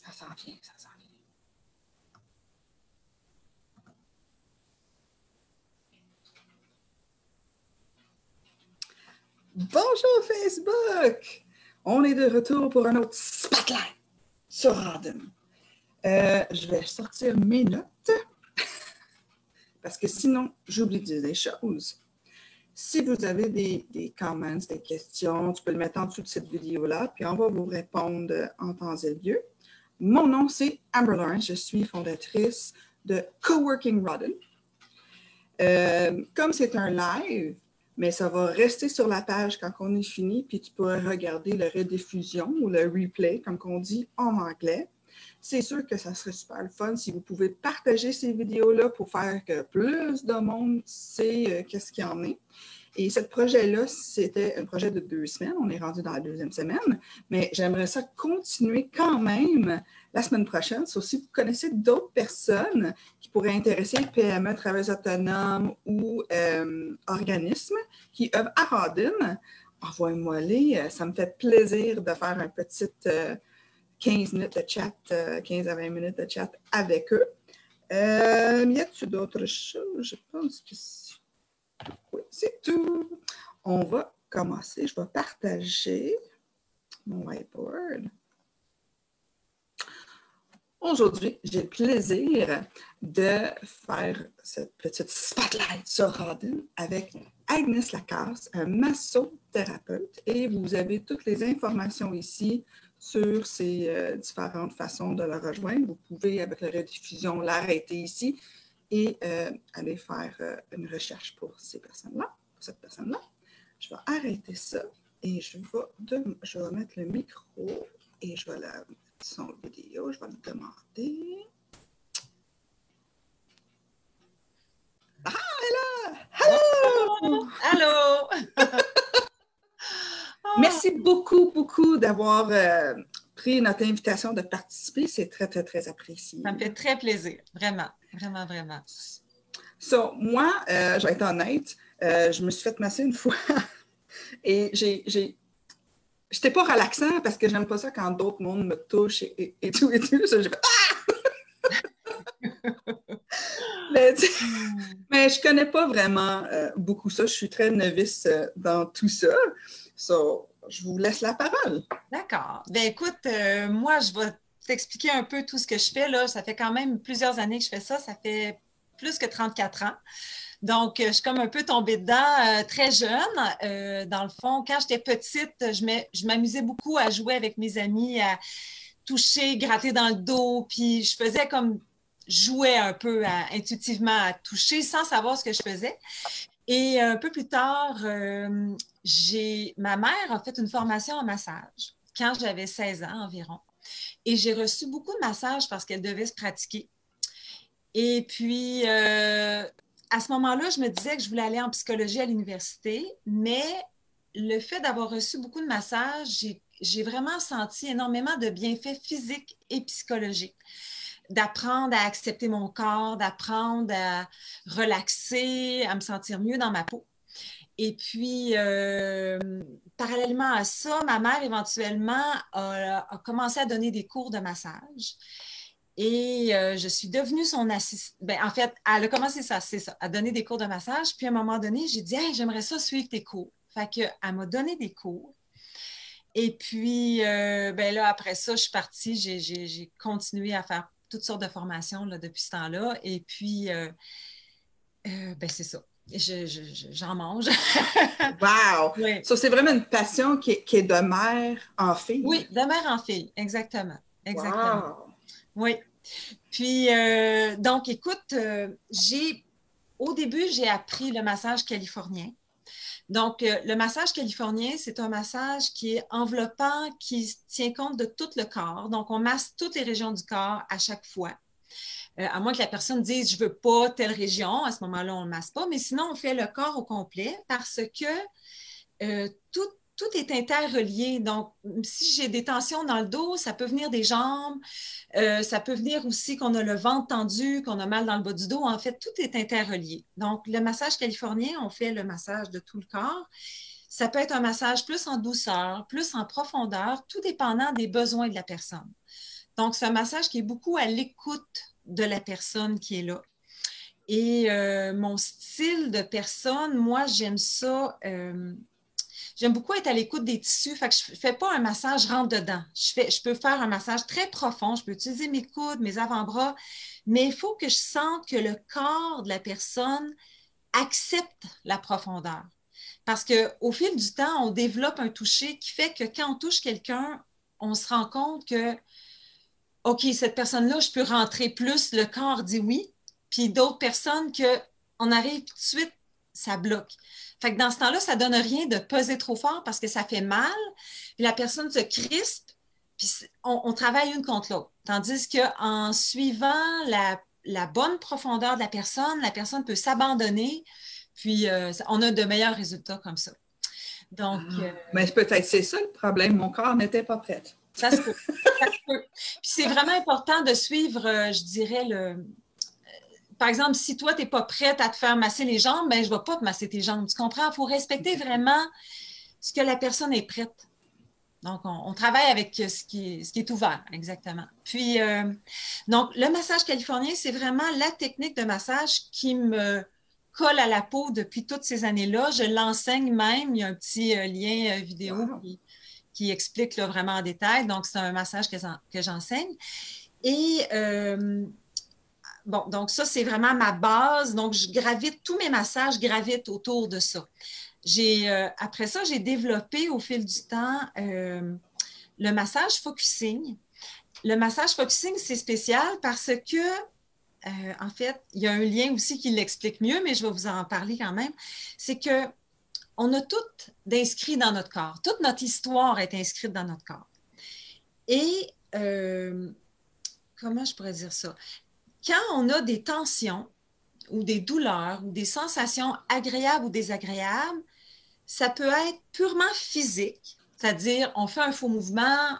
Ça s'en vient, ça s'en vient. Bonjour Facebook! On est de retour pour un autre Spotlight sur Rawdon. Je vais sortir mes notes parce que sinon, j'oublie de dire des choses. Si vous avez des comments, des questions, tu peux le mettre en dessous de cette vidéo-là, puis on va vous répondre en temps et lieu. Mon nom, c'est Amber Lawrence. Je suis fondatrice de Coworking Rawdon. Comme c'est un live, mais ça va rester sur la page quand on est fini, puis tu pourras regarder le rediffusion ou le replay, comme on dit en anglais. C'est sûr que ça serait super le fun si vous pouvez partager ces vidéos-là pour faire que plus de monde sait qu'est-ce qu'il y en est. Et ce projet-là, c'était un projet de 2 semaines. On est rendu dans la 2e semaine, mais j'aimerais ça continuer quand même la semaine prochaine. Sauf si vous connaissez d'autres personnes qui pourraient intéresser PME, travailleurs autonomes ou organismes qui œuvrent à Rawdon, envoyez-moi-les. Ça me fait plaisir de faire un petit 15 minutes de chat, 15 à 20 minutes de chat avec eux. Y a-t-il d'autres choses? Je pense que oui, c'est tout. On va commencer. Je vais partager mon whiteboard. Aujourd'hui, j'ai le plaisir de faire cette petite spotlight sur Rawdon avec Agnès Lacasse, un massothérapeute. Et vous avez toutes les informations ici sur ces différentes façons de la rejoindre. Vous pouvez, avec la rediffusion, l'arrêter ici et aller faire une recherche pour ces personnes-là, pour cette personne-là. Je vais arrêter ça et je vais mettre le micro et je vais la son vidéo. Je vais le demander. Ah, elle est là! Hello! Allô! Merci beaucoup d'avoir pris notre invitation de participer. C'est très, très, très apprécié. Ça me fait très plaisir. Vraiment, vraiment, vraiment. So, moi, je vais être honnête, je me suis fait masser une fois et j'étais pas relaxant parce que j'aime pas ça quand d'autres mondes me touchent et tout. So, j'ai fait mais je connais pas vraiment beaucoup ça. Je suis très novice dans tout ça. So, je vous laisse la parole. D'accord. Bien, écoute, moi, je vais t'expliquer un peu tout ce que je fais, là. Ça fait quand même plusieurs années que je fais ça. Ça fait plus que 34 ans. Donc, je suis comme un peu tombée dedans très jeune. Dans le fond, quand j'étais petite, je m'amusais beaucoup à jouer avec mes amis, à toucher, gratter dans le dos. Puis, je faisais comme jouais un peu intuitivement à toucher sans savoir ce que je faisais. Et un peu plus tard, ma mère a fait une formation en massage quand j'avais 16 ans environ. Et j'ai reçu beaucoup de massages parce qu'elle devait se pratiquer. Et puis, à ce moment-là, je me disais que je voulais aller en psychologie à l'université, mais le fait d'avoir reçu beaucoup de massages, j'ai vraiment senti énormément de bienfaits physiques et psychologiques. D'apprendre à accepter mon corps, d'apprendre à relaxer, à me sentir mieux dans ma peau. Et puis, parallèlement à ça, ma mère, éventuellement, a commencé à donner des cours de massage. Et je suis devenue son assistante. En fait, elle a commencé ça, c'est ça, à donner des cours de massage. Puis, à un moment donné, j'ai dit, hey, j'aimerais ça suivre tes cours. Fait qu'elle m'a donné des cours. Et puis, là, après ça, je suis partie, j'ai continué à faire toutes sortes de formations là, depuis ce temps-là. Et puis, c'est ça. J'en mange. Wow! Oui. So, c'est vraiment une passion qui est de mère en fille. Oui, de mère en fille, exactement. Exactement. Wow. Oui. Puis, donc, écoute, au début, j'ai appris le massage californien. Donc, le massage californien, c'est un massage qui est enveloppant, qui tient compte de tout le corps. Donc, on masse toutes les régions du corps à chaque fois. À moins que la personne dise « je ne veux pas telle région », à ce moment-là, on ne le masse pas. Mais sinon, on fait le corps au complet parce que tout est interrelié. Donc, si j'ai des tensions dans le dos, ça peut venir des jambes, ça peut venir aussi qu'on a le ventre tendu, qu'on a mal dans le bas du dos. En fait, tout est interrelié. Donc, le massage californien, on fait le massage de tout le corps. Ça peut être un massage plus en douceur, plus en profondeur, tout dépendant des besoins de la personne. Donc, c'est un massage qui est beaucoup à l'écoute de la personne qui est là. Et mon style de personne, moi, j'aime ça. J'aime beaucoup être à l'écoute des tissus. Fait que je ne fais pas un massage rentre-dedans. Je peux faire un massage très profond. Je peux utiliser mes coudes, mes avant-bras, mais il faut que je sente que le corps de la personne accepte la profondeur. Parce qu'au fil du temps, on développe un toucher qui fait que quand on touche quelqu'un, on se rend compte que, OK, cette personne-là, je peux rentrer plus, le corps dit oui, puis d'autres personnes qu'on arrive tout de suite, ça bloque. Fait que dans ce temps-là, ça ne donne rien de peser trop fort parce que ça fait mal, puis la personne se crispe, puis on travaille une contre l'autre. Tandis qu'en suivant la bonne profondeur de la personne peut s'abandonner, puis on a de meilleurs résultats comme ça. Donc, mais peut-être c'est ça le problème. Mon corps n'était pas prêt. Ça se peut. Ça se peut. Puis c'est vraiment important de suivre, je dirais, par exemple, si toi, tu n'es pas prête à te faire masser les jambes, ben, je ne vais pas te masser tes jambes. Tu comprends? Il faut respecter vraiment ce que la personne est prête. Donc, on travaille avec ce qui est ouvert, exactement. Puis, donc, le massage californien, c'est vraiment la technique de massage qui me colle à la peau depuis toutes ces années-là. Je l'enseigne même. Il y a un petit lien vidéo qui explique là, vraiment en détail. Donc, c'est un massage que j'enseigne. Et bon, donc ça, c'est vraiment ma base. Donc, tous mes massages gravitent autour de ça. Après ça, j'ai développé au fil du temps le massage focusing. Le massage focusing, c'est spécial parce que, en fait, il y a un lien aussi qui l'explique mieux, mais je vais vous en parler quand même. C'est que on a tout d'inscrit dans notre corps. Toute notre histoire est inscrite dans notre corps. Et comment je pourrais dire ça? Quand on a des tensions ou des douleurs ou des sensations agréables ou désagréables, ça peut être purement physique, c'est-à-dire on fait un faux mouvement,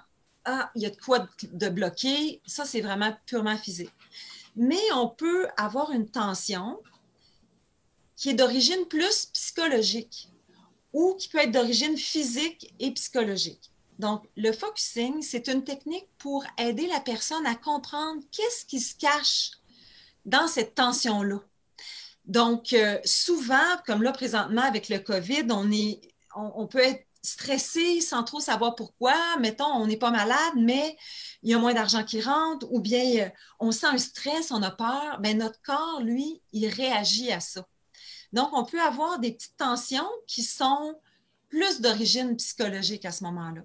il y a de quoi de bloquer, ça c'est vraiment purement physique. Mais on peut avoir une tension qui est d'origine plus psychologique ou qui peut être d'origine physique et psychologique. Donc, le focusing, c'est une technique pour aider la personne à comprendre qu'est-ce qui se cache dans cette tension-là. Donc, souvent, comme là, présentement, avec le COVID, on peut être stressé sans trop savoir pourquoi. Mettons, on n'est pas malade, mais il y a moins d'argent qui rentre, ou bien on sent un stress, on a peur. Bien, notre corps, lui, il réagit à ça. Donc, on peut avoir des petites tensions qui sont plus d'origine psychologique à ce moment-là.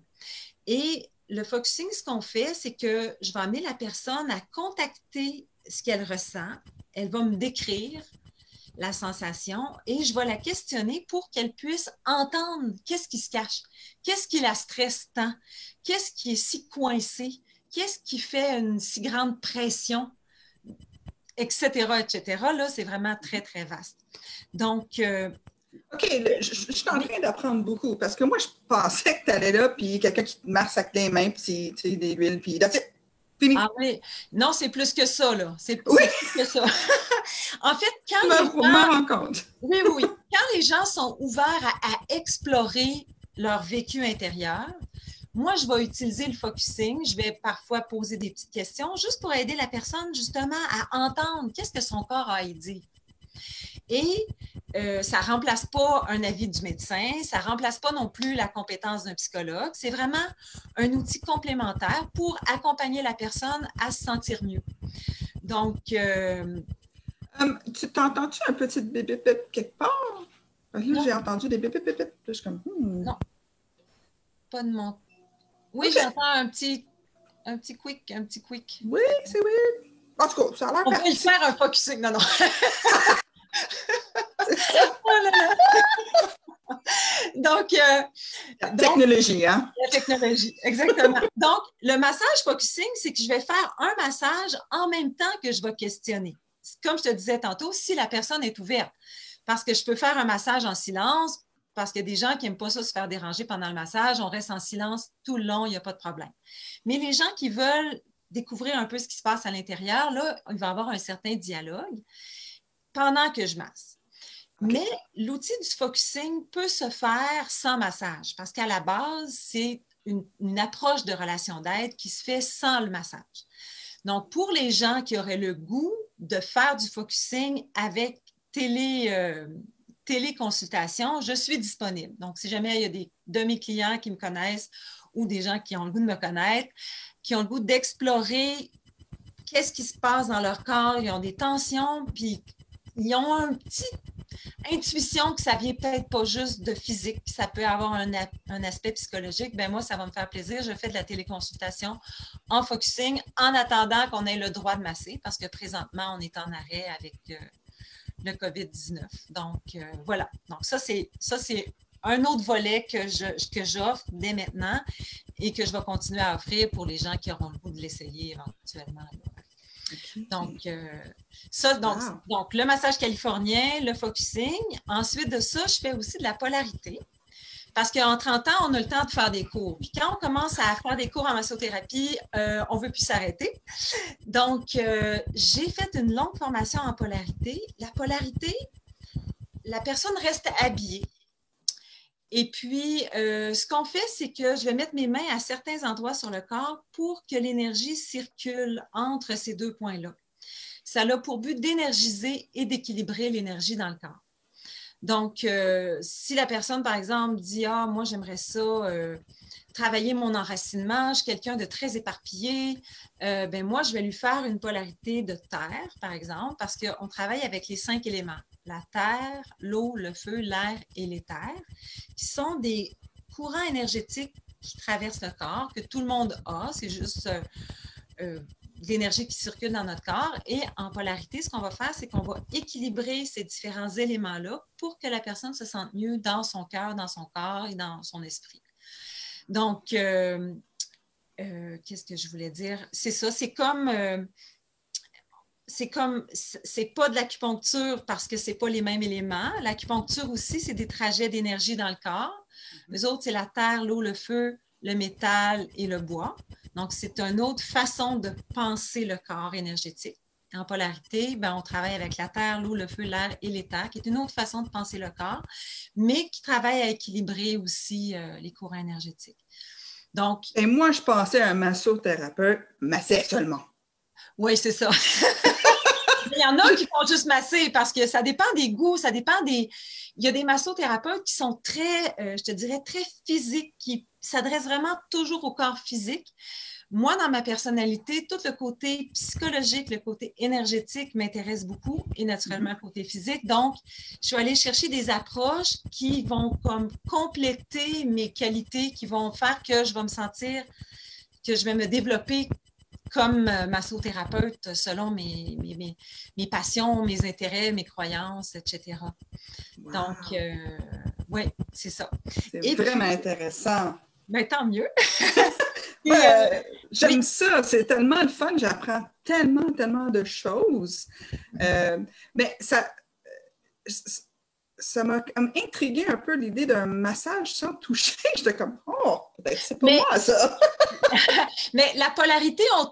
Et le focusing, ce qu'on fait, c'est que je vais amener la personne à contacter ce qu'elle ressent. Elle va me décrire la sensation et je vais la questionner pour qu'elle puisse entendre qu'est-ce qui se cache, qu'est-ce qui la stresse tant, qu'est-ce qui est si coincé, qu'est-ce qui fait une si grande pression, etc., etc. Là, c'est vraiment très, très vaste. Donc, OK, je suis en train d'apprendre beaucoup parce que moi, je pensais que tu allais là, puis quelqu'un qui te masse avec les mains, puis tu sais, des huiles, puis là, c'est fini. Ah oui, non, c'est plus que ça, là. C'est plus que ça. En fait, quand les gens... me rends compte. Oui. Quand les gens sont ouverts à explorer leur vécu intérieur, moi, je vais utiliser le focusing. Je vais parfois poser des petites questions juste pour aider la personne justement à entendre qu'est-ce que son corps a à y dire. Et ça ne remplace pas un avis du médecin, ça ne remplace pas non plus la compétence d'un psychologue. C'est vraiment un outil complémentaire pour accompagner la personne à se sentir mieux. Donc, tu t'entends-tu un petit bip-bip quelque part? Parce que là, j'ai entendu des bip-bip-bip. Là, je suis comme, Non, pas de mon... Oui, okay. J'entends un petit quick. Oui, c'est weird. En tout cas, ça a l'air on va y faire un focusing. Non. Donc, la technologie, hein? La technologie, exactement. Donc, le massage focusing, c'est que je vais faire un massage en même temps que je vais questionner. Comme je te disais tantôt, si la personne est ouverte, parce que je peux faire un massage en silence, parce qu'il y a des gens qui n'aiment pas ça se faire déranger pendant le massage, on reste en silence tout le long, il n'y a pas de problème. Mais les gens qui veulent découvrir un peu ce qui se passe à l'intérieur, là, il va y avoir un certain dialogue pendant que je masse. Okay. Mais l'outil du focusing peut se faire sans massage parce qu'à la base, c'est une approche de relation d'aide qui se fait sans le massage. Donc, pour les gens qui auraient le goût de faire du focusing avec téléconsultation, je suis disponible. Donc, si jamais il y a de mes clients qui me connaissent ou des gens qui ont le goût de me connaître, qui ont le goût d'explorer qu'est-ce qui se passe dans leur corps, ils ont des tensions, puis ils ont une petite intuition que ça vient peut-être pas juste de physique, ça peut avoir un aspect psychologique. Bien, moi, ça va me faire plaisir. Je fais de la téléconsultation en focusing en attendant qu'on ait le droit de masser parce que présentement, on est en arrêt avec le COVID-19. Donc, voilà. Donc, ça, c'est un autre volet que j'offre dès maintenant et que je vais continuer à offrir pour les gens qui auront le goût de l'essayer éventuellement. Okay. Donc, le massage californien, le focusing. Ensuite de ça, je fais aussi de la polarité. Parce qu'en 30 ans, on a le temps de faire des cours. Puis quand on commence à faire des cours en massothérapie, on ne veut plus s'arrêter. Donc, j'ai fait une longue formation en polarité. La polarité, la personne reste habillée. Et puis, ce qu'on fait, c'est que je vais mettre mes mains à certains endroits sur le corps pour que l'énergie circule entre ces deux points-là. Ça a pour but d'énergiser et d'équilibrer l'énergie dans le corps. Donc, si la personne, par exemple, dit « Ah, moi, j'aimerais ça, travailler mon enracinement, je suis quelqu'un de très éparpillé. » Ben moi, je vais lui faire une polarité de terre, par exemple, parce qu'on travaille avec les 5 éléments. La terre, l'eau, le feu, l'air et l'éther, qui sont des courants énergétiques qui traversent le corps, que tout le monde a. C'est juste l'énergie qui circule dans notre corps. Et en polarité, ce qu'on va faire, c'est qu'on va équilibrer ces différents éléments-là pour que la personne se sente mieux dans son cœur, dans son corps et dans son esprit. Donc, qu'est-ce que je voulais dire? C'est ça, c'est pas de l'acupuncture parce que c'est pas les mêmes éléments. L'acupuncture aussi, c'est des trajets d'énergie dans le corps. Les autres, c'est la terre, l'eau, le feu, le métal et le bois. Donc, c'est une autre façon de penser le corps énergétique. En polarité, ben, on travaille avec la terre, l'eau, le feu, l'air et l'éther, qui est une autre façon de penser le corps, mais qui travaille à équilibrer aussi les courants énergétiques. Donc, et moi, je pensais à un massothérapeute massait seulement. Oui, c'est ça. Il y en a qui font juste masser parce que ça dépend des goûts, ça dépend des... Il y a des massothérapeutes qui sont très, je te dirais, très physiques, qui s'adressent vraiment toujours au corps physique. Moi, dans ma personnalité, tout le côté psychologique, le côté énergétique m'intéresse beaucoup et naturellement le côté physique. Donc, je suis allée chercher des approches qui vont comme compléter mes qualités, qui vont faire que je vais me sentir, que je vais me développer comme massothérapeute selon mes passions, mes intérêts, mes croyances, etc. Wow. Donc, oui, c'est ça. C'est vraiment intéressant. Ben, tant mieux. J'aime ça, c'est tellement le fun, j'apprends tellement de choses. Mais ça m'a intrigué un peu l'idée d'un massage sans toucher. J'étais comme, oh, c'est pas moi ça. Mais la polarité, on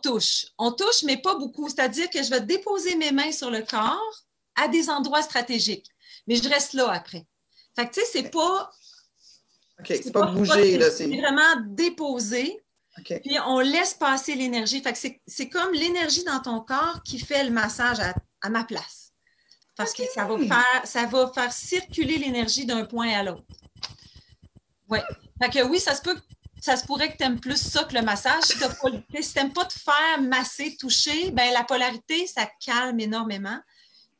touche, mais pas beaucoup. C'est-à-dire que je vais déposer mes mains sur le corps à des endroits stratégiques, mais je reste là après. Fait que tu sais, c'est pas... OK, c'est pas bouger. C'est vraiment déposer. Okay. Puis on laisse passer l'énergie. Fait que c'est comme l'énergie dans ton corps qui fait le massage à ma place. Parce que ça va faire circuler l'énergie d'un point à l'autre. Oui. Fait que oui, ça se pourrait que tu aimes plus ça que le massage. Si tu n'aimes pas te faire masser, toucher, ben la polarité, ça calme énormément.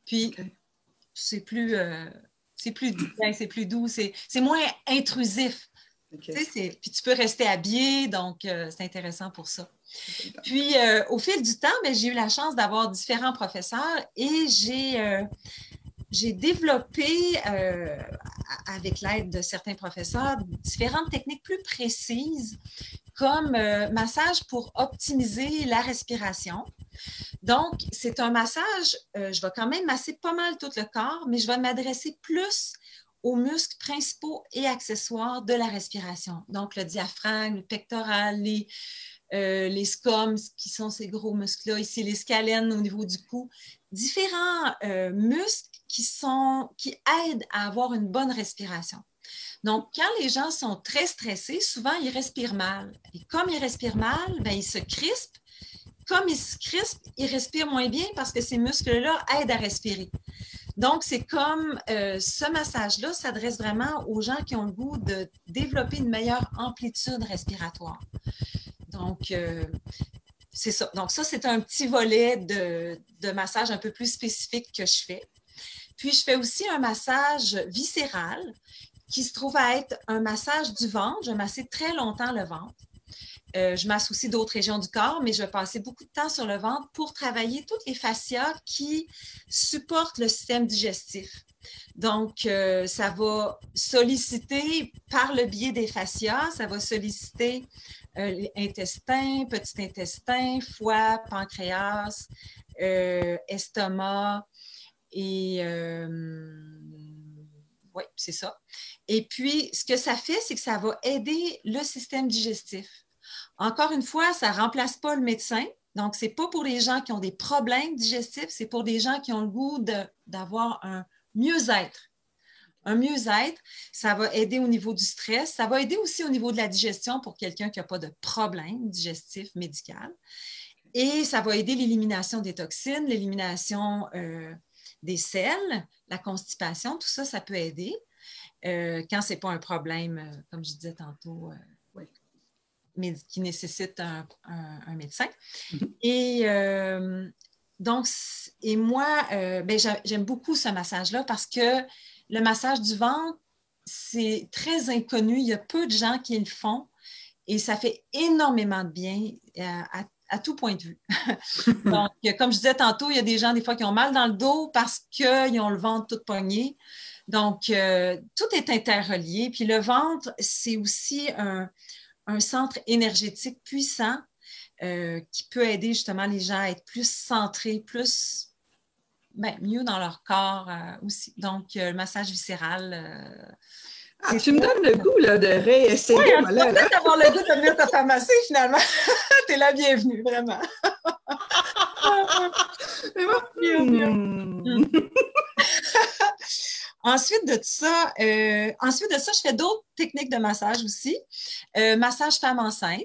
Puis c'est plus doux, c'est moins intrusif. Okay. Puis tu peux rester habillé, donc c'est intéressant pour ça. Puis au fil du temps, j'ai eu la chance d'avoir différents professeurs et j'ai développé, avec l'aide de certains professeurs, différentes techniques plus précises comme massage pour optimiser la respiration. Donc, c'est un massage, je vais quand même masser pas mal tout le corps, mais je vais m'adresser plus aux muscles principaux et accessoires de la respiration. Donc, le diaphragme, le pectoral, les scomes, qui sont ces gros muscles-là, ici, les scalènes au niveau du cou. Différents muscles qui aident à avoir une bonne respiration. Donc, quand les gens sont très stressés, souvent, ils respirent mal. Et comme ils respirent mal, bien, ils se crispent. Comme ils se crispent, ils respirent moins bien parce que ces muscles-là aident à respirer. Donc, c'est comme ce massage-là s'adresse vraiment aux gens qui ont le goût de développer une meilleure amplitude respiratoire. Donc, c'est ça. Donc, ça, c'est un petit volet de massage un peu plus spécifique que je fais. Puis, je fais aussi un massage viscéral qui se trouve à être un massage du ventre. Je massais très longtemps le ventre. Je masse aussi d'autres régions du corps, mais je vais passer beaucoup de temps sur le ventre pour travailler toutes les fascias qui supportent le système digestif. Donc, ça va solliciter par le biais des fascias, ça va solliciter intestin, petit intestin, foie, pancréas, estomac et oui, c'est ça. Et puis, ce que ça fait, c'est que ça va aider le système digestif. Encore une fois, ça ne remplace pas le médecin. Donc, ce n'est pas pour les gens qui ont des problèmes digestifs, c'est pour des gens qui ont le goût d'avoir un mieux-être. Un mieux-être, ça va aider au niveau du stress, ça va aider aussi au niveau de la digestion pour quelqu'un qui n'a pas de problème digestif médical. Et ça va aider l'élimination des toxines, l'élimination des selles, la constipation, tout ça, ça peut aider quand ce n'est pas un problème, comme je disais tantôt, mais qui nécessite un médecin. Et donc, et moi, ben, j'aime beaucoup ce massage-là parce que le massage du ventre, c'est très inconnu. Il y a peu de gens qui le font et ça fait énormément de bien à tout point de vue. Donc, comme je disais tantôt, il y a des gens, des fois, qui ont mal dans le dos parce qu'ils ont le ventre tout pogné. Donc, tout est interrelié. Puis le ventre, c'est aussi un centre énergétique puissant qui peut aider justement les gens à être plus centrés, plus mieux dans leur corps aussi. Donc, le massage viscéral. Tu me donnes le goût là, de réessayer. Oui, tu vas peut-être avoir le goût de venir te faire masser finalement. Tu es la bienvenue, vraiment. Ensuite de ça, je fais d'autres techniques de massage aussi. Massage femme enceinte.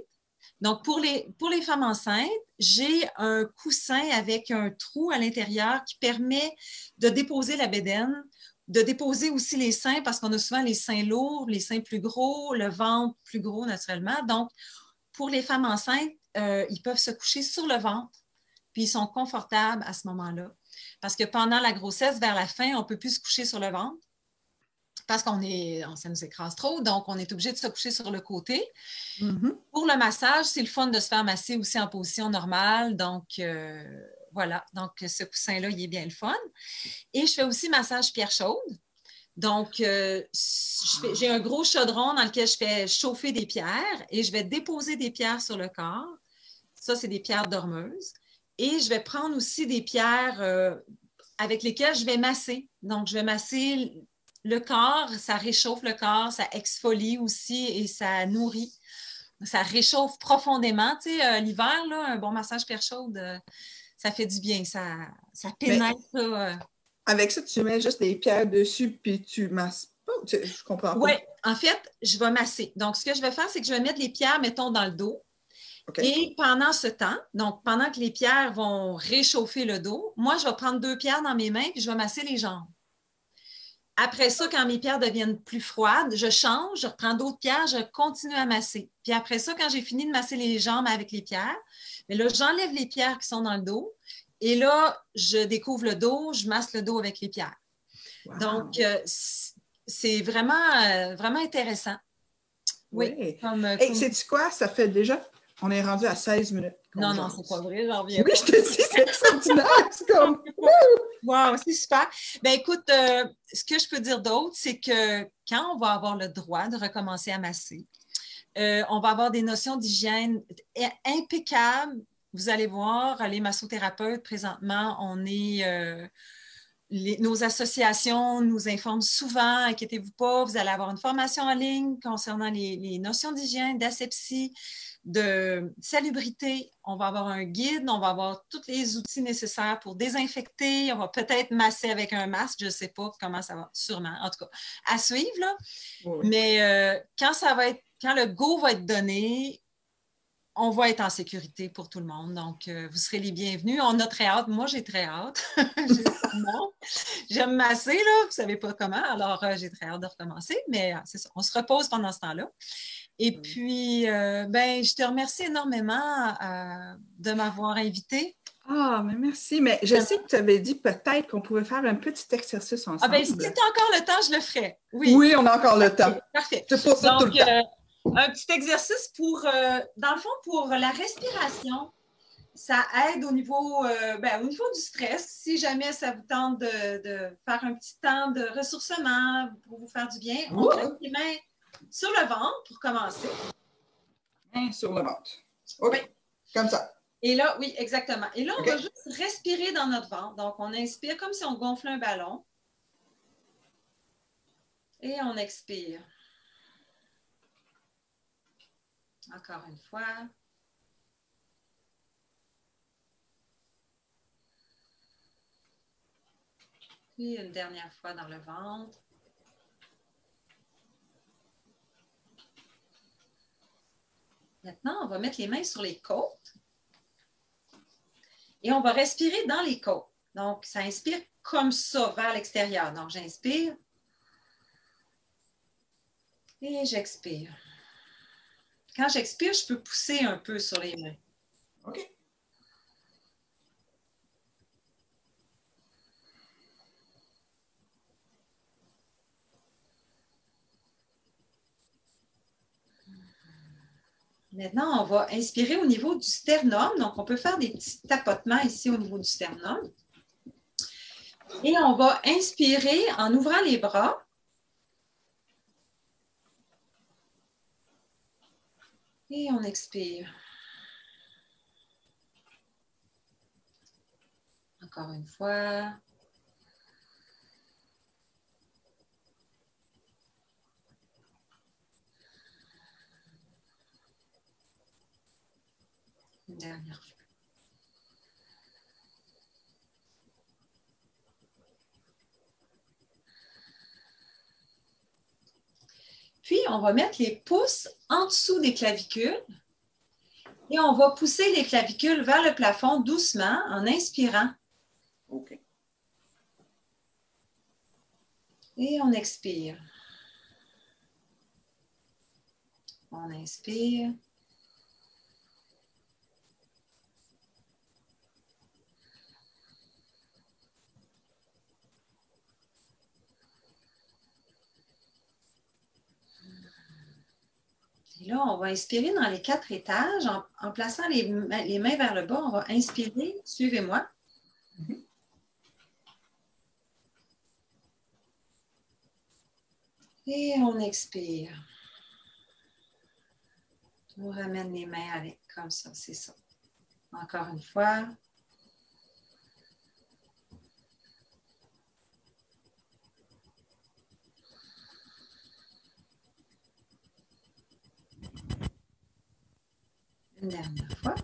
Donc, pour les femmes enceintes, j'ai un coussin avec un trou à l'intérieur qui permet de déposer la bédaine, de déposer aussi les seins parce qu'on a souvent les seins lourds, les seins plus gros, le ventre plus gros naturellement. Donc, pour les femmes enceintes, ils peuvent se coucher sur le ventre, puis ils sont confortables à ce moment-là. Parce que pendant la grossesse, vers la fin, on ne peut plus se coucher sur le ventre parce ça nous écrase trop, donc on est obligé de se coucher sur le côté. Pour le massage, c'est le fun de se faire masser aussi en position normale, donc voilà, donc ce coussin-là, il est bien le fun. Et je fais aussi massage pierre chaude. Donc, j'ai un gros chaudron dans lequel je fais chauffer des pierres et je vais déposer des pierres sur le corps. Ça, c'est des pierres dormeuses. Et je vais prendre aussi des pierres avec lesquelles je vais masser. Donc, je vais masser le corps, ça réchauffe le corps, ça exfolie aussi et ça nourrit. Ça réchauffe profondément. Tu sais, l'hiver, là, un bon massage pierre chaude, ça fait du bien. Ça pénètre. Avec ça, tu mets juste des pierres dessus puis tu masses pas? Je comprends pas. Oui, en fait, je vais masser. Donc, ce que je vais faire, c'est que je vais mettre les pierres, mettons, dans le dos. Okay. Et pendant ce temps, donc pendant que les pierres vont réchauffer le dos, moi, je vais prendre 2 pierres dans mes mains puis je vais masser les jambes. Après ça, quand mes pierres deviennent plus froides, je change, je reprends d'autres pierres, je continue à masser. Puis après ça, quand j'ai fini de masser les jambes avec les pierres, mais là, j'enlève les pierres qui sont dans le dos et là, je découvre le dos, je masse le dos avec les pierres. Wow. Donc, c'est vraiment, vraiment intéressant. Oui. Et sais-tu quoi? Ça fait déjà, on est rendu à 16 minutes. Non, non, c'est pas vrai, j'en reviens. Oui, je te dis, c'est extraordinaire. C'est comme, wow, c'est super. Ben écoute, ce que je peux dire d'autre, c'est que quand on va avoir le droit de recommencer à masser, on va avoir des notions d'hygiène impeccables. Vous allez voir, les massothérapeutes, présentement, on est nos associations nous informent souvent, inquiétez-vous pas, vous allez avoir une formation en ligne concernant les notions d'hygiène, d'asepsie, de salubrité. On va avoir un guide, on va avoir tous les outils nécessaires pour désinfecter, on va peut-être masser avec un masque, je ne sais pas comment ça va, sûrement, en tout cas, à suivre, là. Oui. Mais quand le go va être donné, on va être en sécurité pour tout le monde. Donc, vous serez les bienvenus. On a très hâte. Moi, j'ai très hâte. J'aime masser, là. Vous ne savez pas comment. Alors, j'ai très hâte de recommencer. Mais c'est ça. On se repose pendant ce temps-là. Et puis, je te remercie énormément de m'avoir invitée. Ah, mais merci. Mais je sais que tu avais dit peut-être qu'on pouvait faire un petit exercice ensemble. Ah, bien, si tu as encore le temps, je le ferai. Oui, oui, on a encore le temps. Parfait. C'est pour ça tout le temps. Un petit exercice pour, dans le fond, pour la respiration. Ça aide au niveau du stress. Si jamais ça vous tente de faire un petit temps de ressourcement pour vous faire du bien, on met les mains sur le ventre pour commencer. Mains sur le ventre. OK. Oui. Comme ça. Et là, oui, exactement. Et là, on va juste respirer dans notre ventre. Donc, on inspire comme si on gonflait un ballon. Et on expire. Encore une fois. Puis une dernière fois dans le ventre. Maintenant, on va mettre les mains sur les côtes. Et on va respirer dans les côtes. Donc, ça inspire comme ça, vers l'extérieur. Donc, j'inspire. Et j'expire. Quand j'expire, je peux pousser un peu sur les mains. OK. Maintenant, on va inspirer au niveau du sternum. Donc, on peut faire des petits tapotements ici au niveau du sternum. Et on va inspirer en ouvrant les bras. Et on expire. Encore une fois. Une dernière fois. Puis, on va mettre les pouces en dessous des clavicules et on va pousser les clavicules vers le plafond doucement en inspirant. OK. Et on expire. On inspire. Et là, on va inspirer dans les 4 étages en plaçant les mains vers le bas. On va inspirer. Suivez-moi. Et on expire. On ramène les mains avec, comme ça, c'est ça. Encore une fois. Une dernière fois.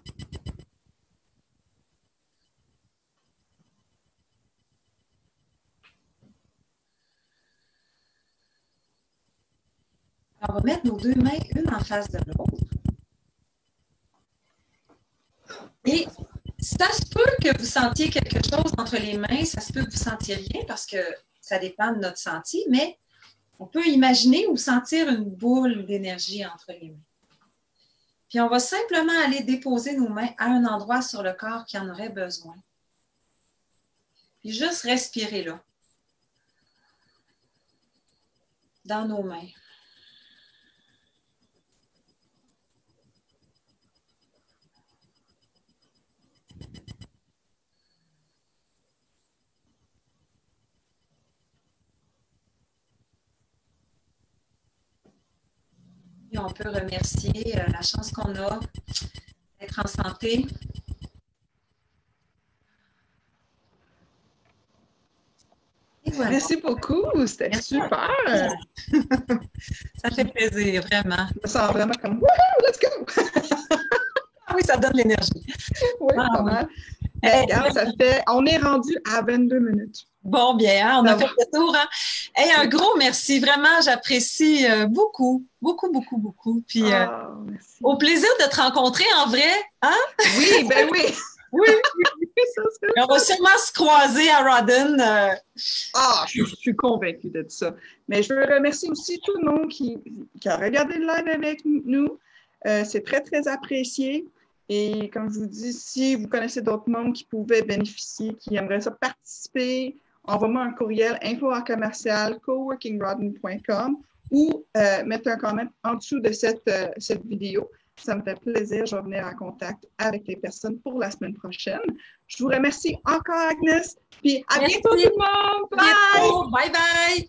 On va mettre nos 2 mains, une en face de l'autre. Et ça se peut que vous sentiez quelque chose entre les mains, ça se peut que vous ne sentiez rien parce que ça dépend de notre senti, mais on peut imaginer ou sentir une boule d'énergie entre les mains. Puis on va simplement aller déposer nos mains à un endroit sur le corps qui en aurait besoin. Puis juste respirer là, dans nos mains. Et on peut remercier la chance qu'on a d'être en santé. Merci beaucoup, c'était super. Ça fait plaisir, vraiment. Je me sens vraiment comme « Wouhou, let's go! » Oui, ça donne l'énergie. Oui, pas mal. Regarde, on est rendu à 22 minutes. Bon, bien, hein, on a fait le tour. Hein? Hey, un gros merci, vraiment, j'apprécie beaucoup, beaucoup, beaucoup, beaucoup. Puis, au plaisir de te rencontrer en vrai, hein? Oui, ben oui! Oui, on va sûrement se croiser à Rawdon. Je suis convaincue de ça. Mais je veux remercier aussi tout le monde qui a regardé le live avec nous. C'est très, très apprécié. Et comme je vous dis, si vous connaissez d'autres mondes qui pouvaient bénéficier, qui aimeraient ça participer, envoie-moi un courriel info@coworkingrawdon.com ou mettez un comment en dessous de cette vidéo. Ça me fait plaisir. Je vais venir en contact avec les personnes pour la semaine prochaine. Je vous remercie encore, Agnès. Puis à bientôt tout le monde. Bye! Bye bye!